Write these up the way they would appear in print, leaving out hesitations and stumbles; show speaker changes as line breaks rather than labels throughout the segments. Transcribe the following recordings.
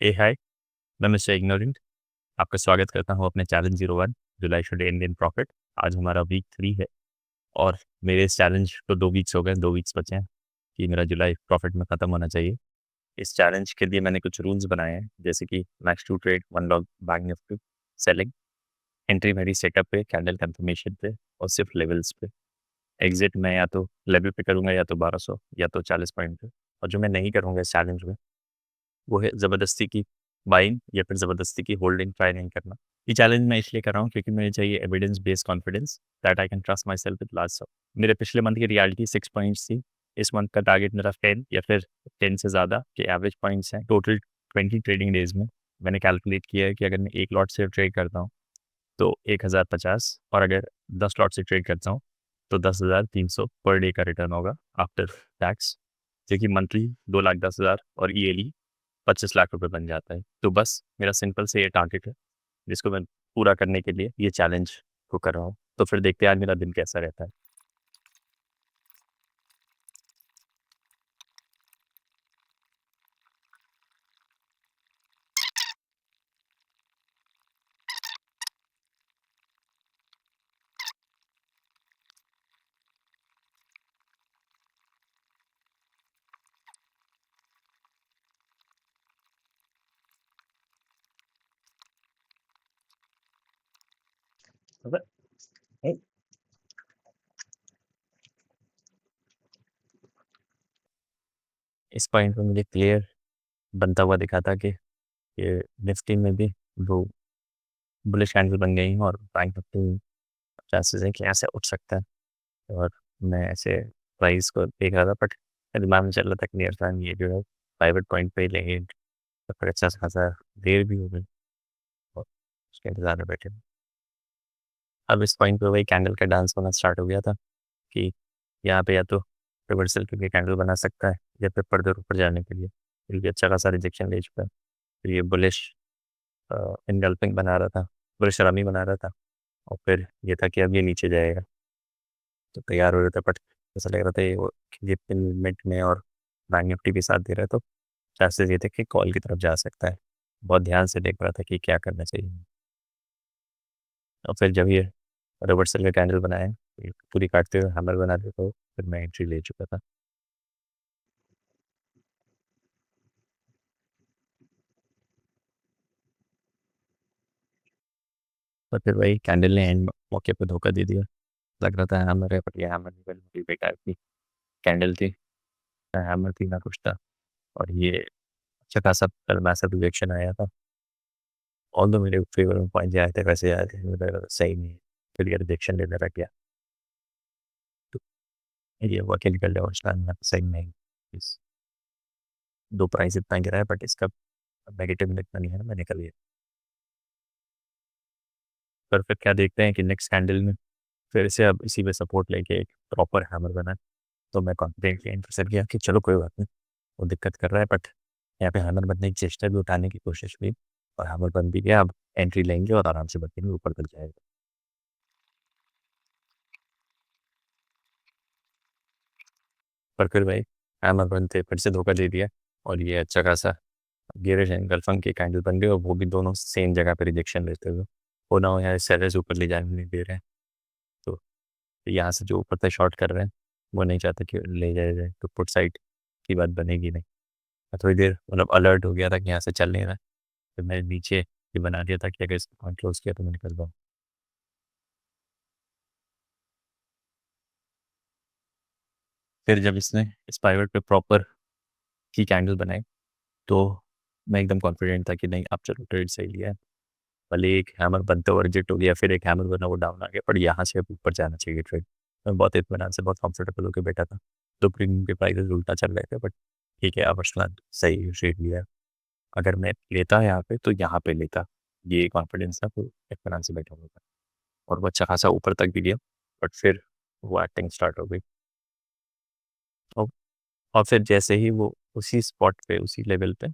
हाय, मैं mister ignorant आपका स्वागत करता हूँ अपने challenge 01 July should and in profit. आज हमारा वीक 3 है और मेरे इस चैलेंज को 2 वीक्स हो गए, 2 वीक्स बचे हैं कि मेरा जुलाई प्रॉफिट में ख़त्म होना चाहिए। इस चैलेंज के लिए मैंने कुछ रूल्स बनाए हैं, जैसे कि max to trade 1 lot bank Nifty selling, entry मेरी सेटअप पे, कैंडल कंफर्मेशन पे और सिर्फ लेवल्स पे। एग्जिट मैं या तो लेवल पे करूँगा या तो 1200 या तो 40 पॉइंट पे। और जो मैं नहीं करूँगा इस चैलेंज में वो है ज़बरदस्ती की बाइंग या फिर ज़बरदस्ती की होल्डिंग ट्राई नहीं करना। ये चैलेंज मैं इसलिए कर रहा हूँ क्योंकि मुझे चाहिए evidence based confidence that I can trust my self with large सम। मेरे पिछले मंथ की रियलिटी 6 पॉइंट्स थी। इस मंथ का टारगेट मेरा 10 या फिर 10 से ज़्यादा के एवरेज पॉइंट्स हैं टोटल 20 ट्रेडिंग डेज़ में। मैंने कैलकुलेट किया है कि अगर मैं 1 लॉट से ट्रेड करता हूँ तो 1050 और अगर 10 लॉट से ट्रेड करता हूँ तो 10,300 पर डे का रिटर्न होगा आफ्टर टैक्स, जो कि मंथली 2,10,000 और ईयरली 25 लाख रुपए बन जाता है। तो बस मेरा सिंपल से ये टारगेट है जिसको मैं पूरा करने के लिए ये चैलेंज को कर रहा हूँ। तो फिर देखते हैं आज मेरा दिन कैसा रहता है। अब ए- इस पॉइंट पे मुझे क्लियर बनता हुआ दिखा था कि ये निफ्टी में भी वो बुलिश कैंडल बन गई हैं और बैंक निफ्टी चांसेस है कि यहाँ से उठ सकता है। और मैं ऐसे प्राइस को देख रहा था बट दिमाग में चल रहा था कि नियर टाइम ये जो है प्राइवेट पॉइंट पे ही लेंगे, तो फिर अच्छा खासा देर भी हो गई और उसके इंतजार में बैठे। अब इस पॉइंट पे वही कैंडल का डांस होना स्टार्ट हो गया था कि यहाँ पे या तो रिवर्सल के लिए कैंडल बना सकता है या फिर फर्दर ऊपर जाने के लिए, क्योंकि अच्छा खासा रिजेक्शन ले चुका है। तो ये बुलिश इनगल्फिंग बना रहा था, बुलिश रमी बना रहा था और फिर ये था कि अब ये नीचे जाएगा। तो तैयार हो रहे थे बट ऐसा लग रहा था ये मूवमेंट में और बैंक निफ्टी भी साथ दे रहा है, तो चांसेस ये थे कि कॉल की तरफ जा सकता है। बहुत ध्यान से देख रहा था कि क्या करना चाहिए। और फिर जब ये रिवर्सल का कैंडल बनाया, ये पूरी काटते हुए हैमर बना दिया, तो फिर मैं एंट्री ले चुका था। पर फिर वही कैंडल ने एंड मौके पे धोखा दे दिया। लग रहा था हैमर है बट ये हैमर निकल बड़ी बेकार की कैंडल थी, ना हैमर थी ना कुछ था। और ये अच्छा खासा कल मैसिव रिजेक्शन आया था। ऑल दो मेरे फेवर में पॉइंट आए थे, वैसे आए थे, मुझे लगा था सही नहीं है। फिर ये रिजेक्शन लेने लग गया तो ये हुआ कि निकल जाओ स्टैंड में, सही नहीं। इस दो प्राइस इतना गिरा है बट इसका नेगेटिव इतना नहीं है ना, मैं निकल गया। पर फिर क्या देखते हैं कि नेक्स्ट कैंडल में फिर से अब इसी पे सपोर्ट लेके एक प्रॉपर हैमर बना। तो मैं कॉन्फिडेंटली एंटर किया कि चलो कोई बात नहीं, वो दिक्कत कर रहा है बट यहाँ पे हैमर बनने की चेष्टा भी, उठाने की कोशिश हुई और हैमर बन भी गया। अब एंट्री लेंगे और आराम से बढ़ेंगे, ऊपर तक जाएगा। पर फिर भाई हैमर बनते फिर से धोखा दे दिया और ये अच्छा खासा गियरिश एंगल फंक के कैंडल बन गए और वो भी दोनों सेम जगह पे रिजेक्शन लेते हुए। वो ना हो यहाँ सेलर्स ऊपर ले जाने नहीं दे रहे हैं, तो यहाँ से जो ऊपर तक शॉर्ट कर रहे हैं वो नहीं चाहते कि ले जाया जाए, तो पुट साइड की बात बनेगी नहीं। मैं थोड़ी देर मतलब अलर्ट हो गया था कि यहाँ से चल नहीं रहा है, फिर मैंने नीचे ये बना दिया था कि अगर इसको पॉइंट क्लोज किया तो मैं निकल जाऊँ। फिर जब इसने इस पाइवट पे प्रॉपर की कैंडल बनाई तो मैं एकदम कॉन्फिडेंट था कि नहीं अब चलो ट्रेड सही लिया है। भले एक हैमर बनते हुए रिजेक्ट हो गया, फिर एक हैमर बना वो डाउन आ गया, पर यहाँ से अब ऊपर जाना चाहिए ट्रेड। मैं बहुत इत्मीनान से बहुत कंफर्टेबल होकर बैठा था। तो प्रीमियम के प्राइसेस उल्टा चल रहे थे बट ठीक है, अब अर्सलान सही ट्रेड लिया है। अगर मैं लेता यहाँ पे तो यहाँ पे लेता, ये कॉन्फिडेंस था, तो इत्मीनान से बैठा हुआ था। और वो अच्छा खासा ऊपर तक भी गया बट फिर वो एक्टिंग स्टार्ट हो गई। और और फिर जैसे ही वो उसी स्पॉट पे, उसी लेवल पे,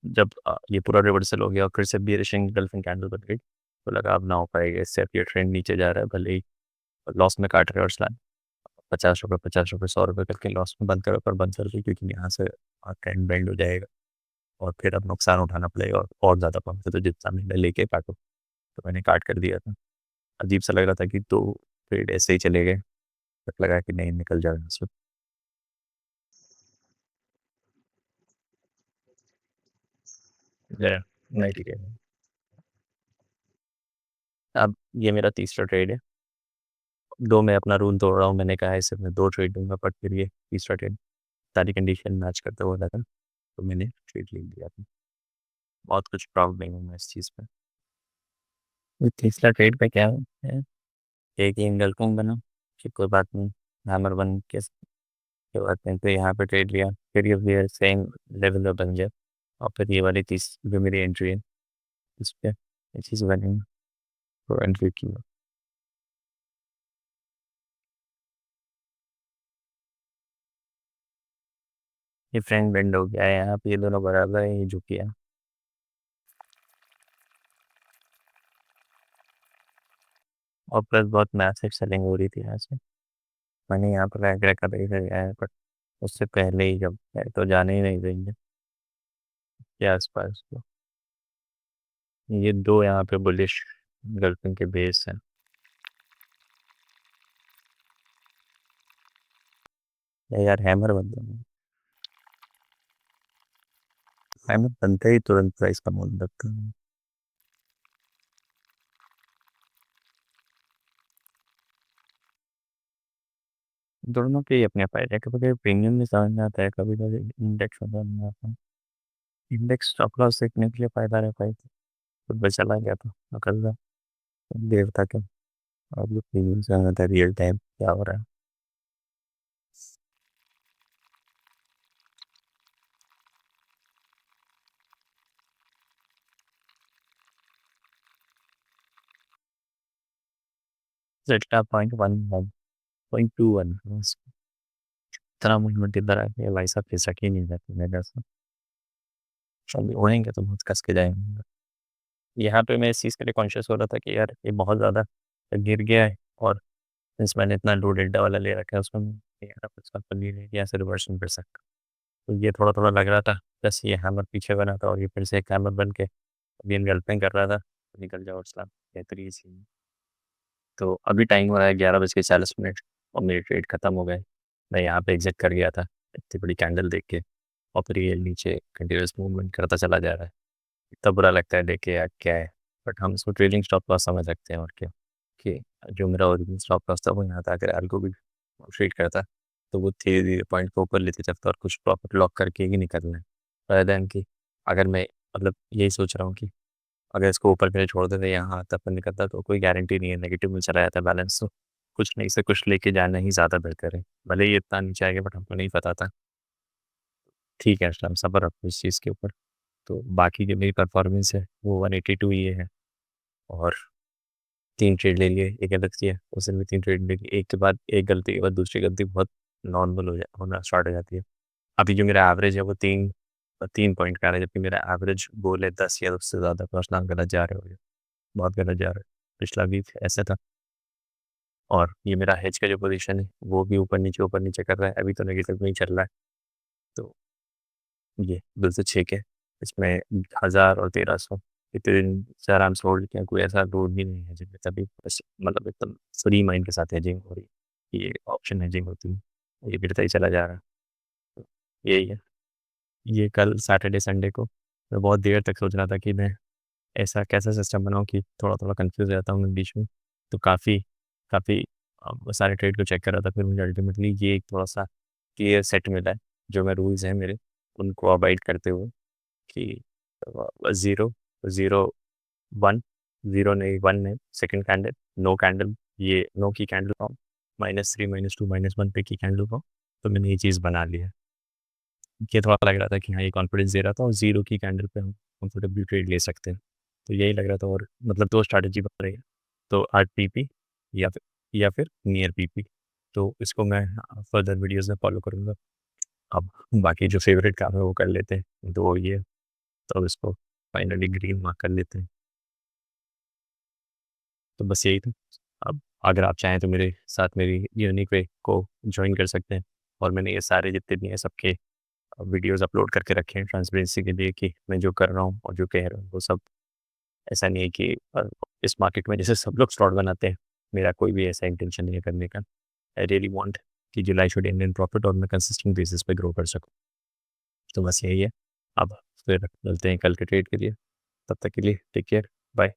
जब ये पूरा रिवर्सल हो गया और फिर से बियरिश एंगल्फिंग कैंडल बन गई, तो लगा अब ना हो पाएगा इससे, अब ये ट्रेंड नीचे जा रहा है। भले ही लॉस में काट रहे और स्लैम 50 रुपये 50 रुपये 100 रुपये करके लॉस में बंद करो, पर बंद कर दो क्योंकि यहाँ से ट्रेंड बेंड हो जाएगा। और फिर अब नुकसान उठाना पड़ेगा और ज़्यादा पड़ता, तो जितना मैंने लेके काटो, तो मैंने काट कर दिया था। अजीब सा लग रहा था कि तो ट्रेड ऐसे ही चले गए, बट लगा कि नहीं निकल जाएगा इसमें। नहीं ठीक है। अब ये मेरा तीसरा ट्रेड है। दो मैं अपना रूल तोड़ रहा हूँ, मैंने कहा है सिर्फ मैं दो ट्रेड दूंगा, बट फिर ये तीसरा ट्रेड सारी कंडीशन मैच करते हुए लगा, तो मैंने ट्रेड ले लिया था। बहुत कुछ प्राउड नहीं हूँ मैं इस चीज़ पे। ये तीसरा ट्रेड पे क्या है, एक ही एंगल कौन बना कि कोई बात नहीं, हैमर बन के कोई बात नहीं, तो यहाँ पे ट्रेड लिया, फिर ये सेम लेवल पे बन गया। और फिर ये वाली तीस जो मेरी एंट्री है इस पे ये चीज़ बनी, तो एंट्री की। ये फ्रेंड बेंड हो गया है यहाँ पे, ये दोनों बराबर है, ये झुक गया। और प्लस बहुत मैसिव सेलिंग हो रही थी यहाँ से। मैंने यहाँ पर रैक रैक का देखा गया है, बट उससे पहले ही जब है तो जाने ही नहीं देंगे के आसपास तो। ये दो यहाँ पे बुलिश गर्लफ्रेंड के बेस हैं। यार हैमर बन दो, हैमर बनते ही तुरंत प्राइस कम होने लगता है। दोनों के ही अपने फायदे हैं, कभी कभी प्रीमियम भी समझ में आता है, कभी कभी इंडेक्स समझ में आता है। इंडेक्स स्टॉप लॉस देखने के लिए फायदा रहता है, खुद बचा चला गया था अकल देर तक है। और जो प्रीमियम से आता है रियल टाइम क्या हो रहा है। जेटा 0.11 0.21 इतना मूवमेंट इधर आ गया भाई साहब, खिसक ही नहीं जाती मेरे से। अभी उड़ेंगे तो बहुत कस के जाएंगे। यहाँ पे मैं इस चीज़ के लिए कॉन्शियस हो रहा था कि यार ये बहुत ज़्यादा गिर गया है, और सिंस मैंने इतना लो डेल्टा वाला ले रखा है उसमें यार अब इसका पल्ली नहीं यहाँ से रिवर्स नहीं कर सकता। तो ये थोड़ा थोड़ा लग रहा था, प्लस ये हैमर पीछे बना था और ये फिर से एक हैमर बन के अभी इनगल्फिंग कर रहा था, तो निकल जाओ इस्लाम, बेहतरीन सीन। तो अभी टाइम हो रहा है 11:40 और मेरी ट्रेड खत्म हो गए। मैं यहाँ पे एग्जिट कर गया था इतनी बड़ी कैंडल देख के, और फिर ये नीचे कंटिन्यूस मूवमेंट करता चला जा रहा है। इतना बुरा लगता है देख के यार क्या है। बट हम इसको ट्रेडिंग स्टॉप लॉस समझ सकते हैं, और क्या कि जो मेरा ओरिजिनल स्टॉप लॉस था वो यहाँ था, अगर अल्गो भी ट्रेड करता तो वो धीरे धीरे पॉइंट को ऊपर लेते चलता और कुछ प्रॉफिट लॉक करके ही निकलना है, rather than कि अगर मैं मतलब यही सोच रहा हूँ कि अगर इसको ऊपर के लिए छोड़ देते यहाँ तब पर निकलता तो कोई गारंटी नहीं है, नेगेटिव में चला जाता बैलेंस, तो कुछ नहीं से कुछ लेके जाना ही ज़्यादा बेहतर है। भले ही इतना नीचे आएगा बट हमको नहीं पता था। ठीक है हम सबर रखो इस चीज़ के ऊपर। तो बाकी जो मेरी परफॉर्मेंस है वो 182 ये है। और 3 ट्रेड ले लिए, एक गलत किया, उसने भी 3 ट्रेड ले लिए, एक के बाद एक गलती के बाद दूसरी गलती बहुत नॉर्मल होना स्टार्ट हो जाती है। अभी जो मेरा एवरेज है वो 3 पॉइंट का आ रहा है, जबकि मेरा एवरेज गोल है 10 या उससे ज़्यादा, तो आप गलत जा रहे हो, बहुत गलत जा रहे हो। पिछला वीक ऐसा था। और ये मेरा हेज का जो पोजीशन है वो भी ऊपर नीचे कर रहा है, अभी तो नेगेटिव में ही चल रहा है। तो ये बिल्कुल छेक है। इसमें 1000 और 1300 इतने दिन से आराम से होल्ड किया, कोई ऐसा लोड भी नहीं है जिसमें तभी बस मतलब एकदम फ्री माइंड के साथ हेजिंग हो रही है। ये ऑप्शन हेजिंग होती है, ये गिरता ही चला जा रहा है। तो यही है। ये कल सैटरडे संडे को मैं बहुत देर तक सोच रहा था कि मैं ऐसा कैसा सिस्टम बनाऊँ कि थोड़ा थोड़ा कंफ्यूज रहता हूँ मैं बीच में। तो काफ़ी काफ़ी सारे ट्रेड को चेक कर रहा था, फिर मुझे अल्टीमेटली ये एक थोड़ा सा क्लियर सेट मिला है, जो मैं रूल्स हैं मेरे उनको अवॉइड करते हुए कि 0 0 1 0 नहीं 1 नहीं सेकंड कैंडल, नो कैंडल, ये नो की कैंडल फॉर्म, -3 -2 -1 पे की कैंडल फॉर्म। तो मैंने ये चीज़ बना ली है। ये थोड़ा लग रहा था कि हाँ ये कॉन्फिडेंस दे रहा था, और जीरो की कैंडल पे हम कंफर्टेबली ट्रेड ले सकते हैं। तो यही लग रहा था, और मतलब दो स्ट्रैटेजी बन रही है। तो आठ पीपी या फिर नियर पीपी। तो इसको मैं फर्दर वीडियोस में फॉलो करूँगा। अब बाकी जो फेवरेट काम है वो कर लेते हैं, तो वो ये, तो अब इसको फाइनली ग्रीन मार्क कर लेते हैं। तो बस यही था। अब अगर आप चाहें तो मेरे साथ मेरी यूनिक वे को ज्वाइन कर सकते हैं, और मैंने ये सारे जितने भी हैं सबके वीडियोस अपलोड करके रखे हैं ट्रांसपेरेंसी के लिए कि मैं जो कर रहा हूँ और जो कह रहा हूँ वो सब ऐसा नहीं है कि इस मार्केट में जैसे सब लोग स्लॉट बनाते हैं, मेरा कोई भी ऐसा इंटेंशन नहीं है करने का। आई रियली वांट कि जुलाई शुड एंड इन प्रॉफिट और मैं कंसिस्टेंट बेसिस पे ग्रो कर सकूँ। तो बस यही है। अब फिर मिलते हैं कल के ट्रेड के लिए। तब तक के लिए टेक केयर, बाय।